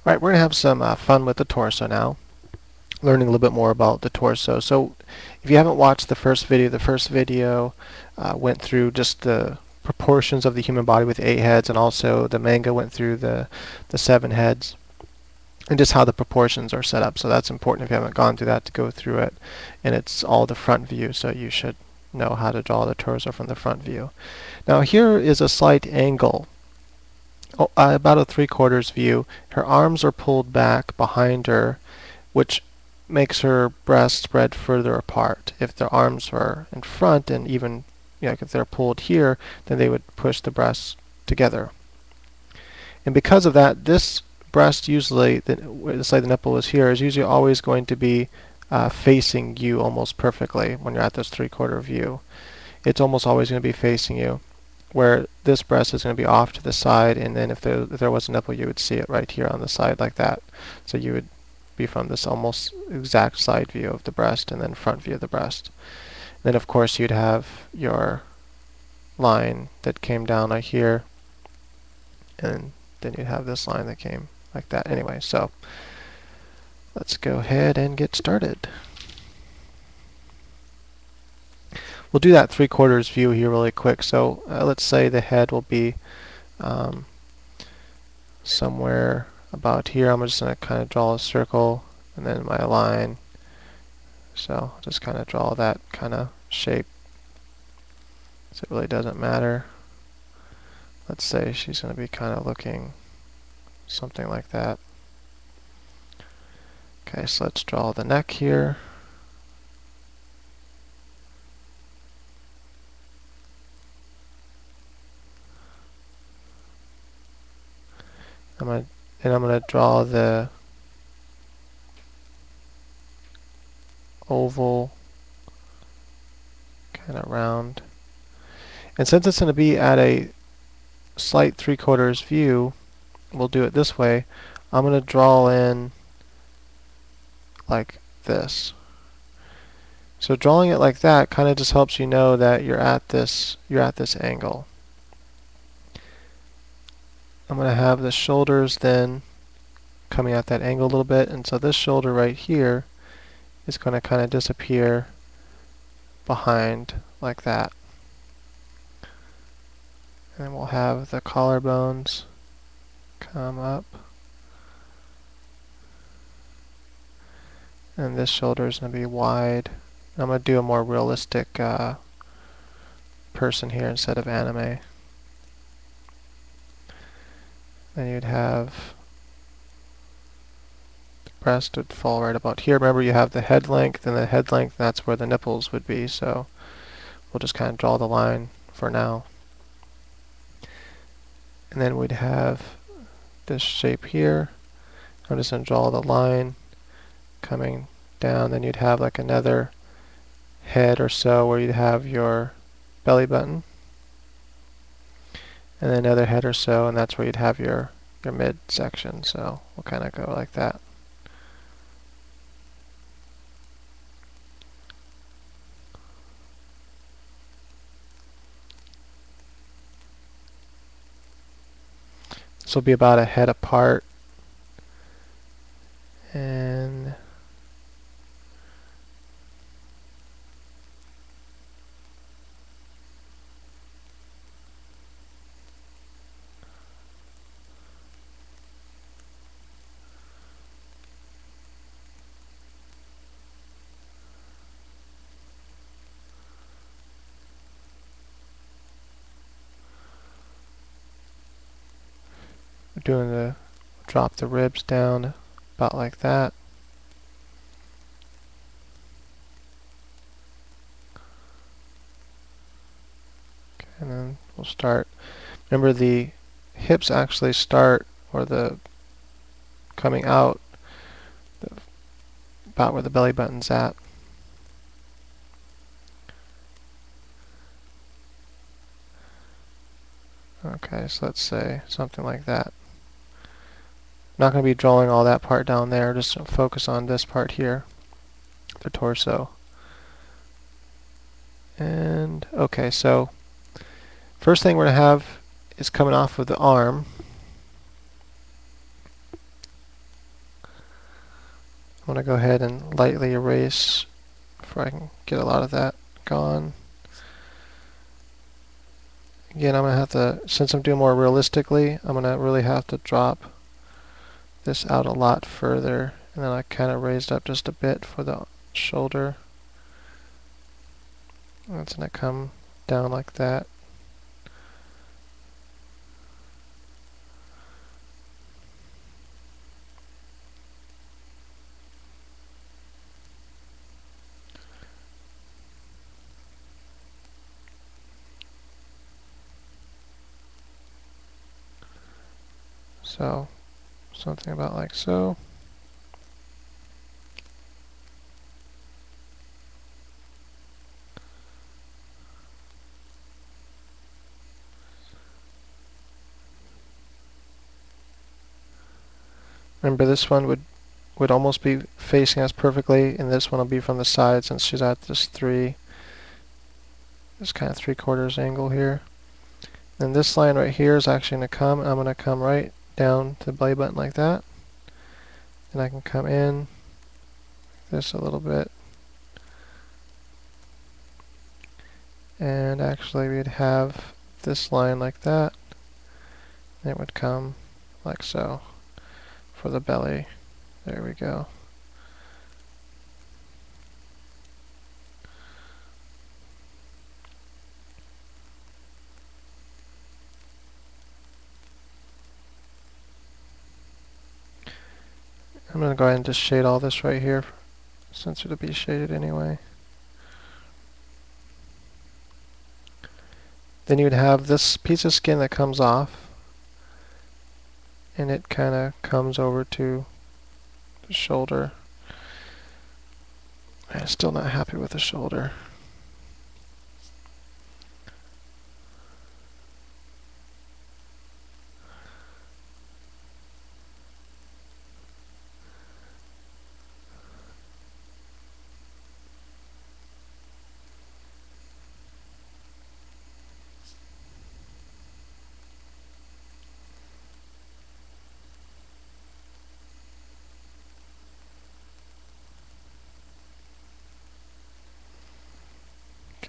Alright, we're going to have some fun with the torso now, learning a little bit more about the torso. So if you haven't watched the first video went through just the proportions of the human body with 8 heads, and also the manga went through the 7 heads and just how the proportions are set up. So that's important if you haven't gone through that to go through it. And it's all the front view, so you should know how to draw the torso from the front view. Now here is a slight angle. About a 3/4 view. Her arms are pulled back behind her, which makes her breast spread further apart. If the arms were in front, and even if they're pulled here, then they would push the breasts together. And because of that, this breast usually, let's say the nipple is here, is usually always going to be facing you almost perfectly when you're at this 3/4 view. It's almost always going to be facing you, where this breast is going to be off to the side, and then if there was a nipple, you would see it right here on the side like that. So you would be from this almost exact side view of the breast and then front view of the breast. Then of course you'd have your line that came down right here, and then you'd have this line that came like that. Anyway, so let's go ahead and get started. We'll do that 3/4 view here really quick. So let's say the head will be somewhere about here. I'm just going to kind of draw a circle and then my line. So I'll just kind of draw that kind of shape. So it really doesn't matter. Let's say she's going to be kind of looking something like that. Okay, so let's draw the neck here. I'm going to draw the oval kind of round. And since it's going to be at a slight 3/4 view, we'll do it this way. I'm going to draw in like this. So drawing it like that kind of just helps you know that you're at this angle. I'm going to have the shoulders then coming at that angle a little bit, and so this shoulder right here is going to kind of disappear behind like that. And then we'll have the collarbones come up. And this shoulder is going to be wide. I'm going to do a more realistic person here instead of anime. Then you'd have the breast would fall right about here. Remember, you have the head length, and the head length, that's where the nipples would be. So we'll just kind of draw the line for now. And then we'd have this shape here. I'm just going to draw the line coming down. Then you'd have like another head or so where you'd have your belly button, and then another head or so, and that's where you'd have your midsection. So we'll kind of go like that. This will be about a head apart, and we're doing the drop the ribs down about like that. Okay, and then we'll start. Remember, the hips actually start, or the coming out, about where the belly button's at. Okay, so let's say something like that. I'm not going to be drawing all that part down there, just focus on this part here, the torso. And okay, so first thing we're going to have is coming off of the arm. I'm going to go ahead and lightly erase before I can get a lot of that gone. Again, I'm going to have to, since I'm doing more realistically, I'm going to really have to drop this out a lot further. And then I kind of raised up just a bit for the shoulder. That's going to come down like that. So, something about like so. Remember, this one would almost be facing us perfectly, and this one will be from the side since she's at this kind of 3/4 angle here. And this line right here is actually going to come, and I'm going to come right down to the belly button like that. And I can come in this a little bit. And actually we'd have this line like that. And it would come like so for the belly. There we go. I'm going to go ahead and just shade all this right here since it'll be shaded anyway. Then you'd have this piece of skin that comes off, and it kind of comes over to the shoulder. I'm still not happy with the shoulder.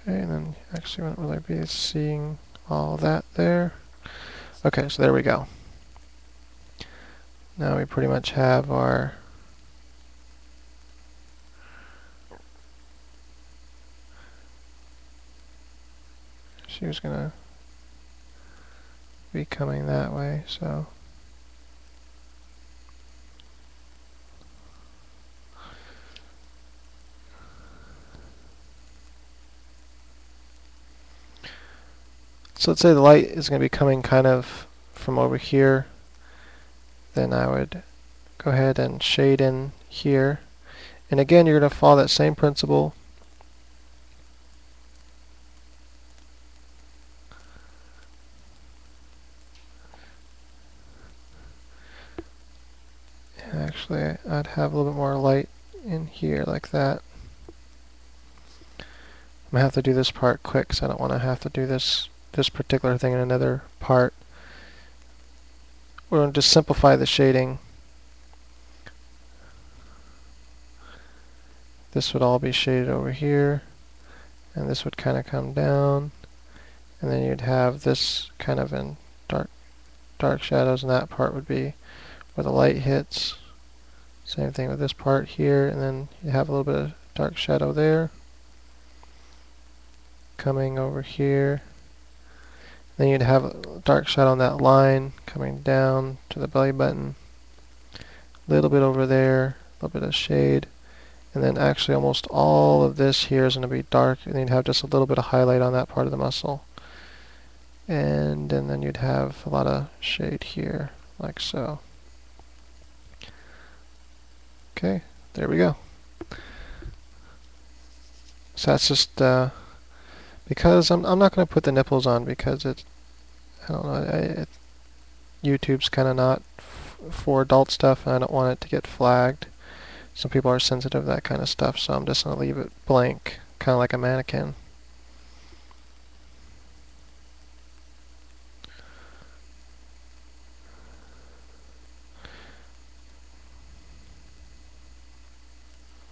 Okay, and then actually won't really be seeing all that there. Okay, so there we go. Now we pretty much have our she was gonna be coming that way, so let's say the light is going to be coming kind of from over here. Then I would go ahead and shade in here. And again, you're going to follow that same principle. And actually, I'd have a little bit more light in here like that. I'm going to have to do this part quick because I don't want to have to do this particular thing in another part. We're going to just simplify the shading. This would all be shaded over here, and this would kind of come down, and then you'd have this kind of in dark shadows, and that part would be where the light hits. Same thing with this part here, and then you have a little bit of dark shadow there coming over here. Then you'd have a dark shadow on that line coming down to the belly button. A little bit over there, a little bit of shade. And then actually almost all of this here is going to be dark, and then you'd have just a little bit of highlight on that part of the muscle. And then you'd have a lot of shade here, like so. Okay, there we go. So that's just because I'm not going to put the nipples on because I don't know, YouTube's kind of not for adult stuff, and I don't want it to get flagged. Some people are sensitive to that kind of stuff, so I'm just going to leave it blank, kind of like a mannequin.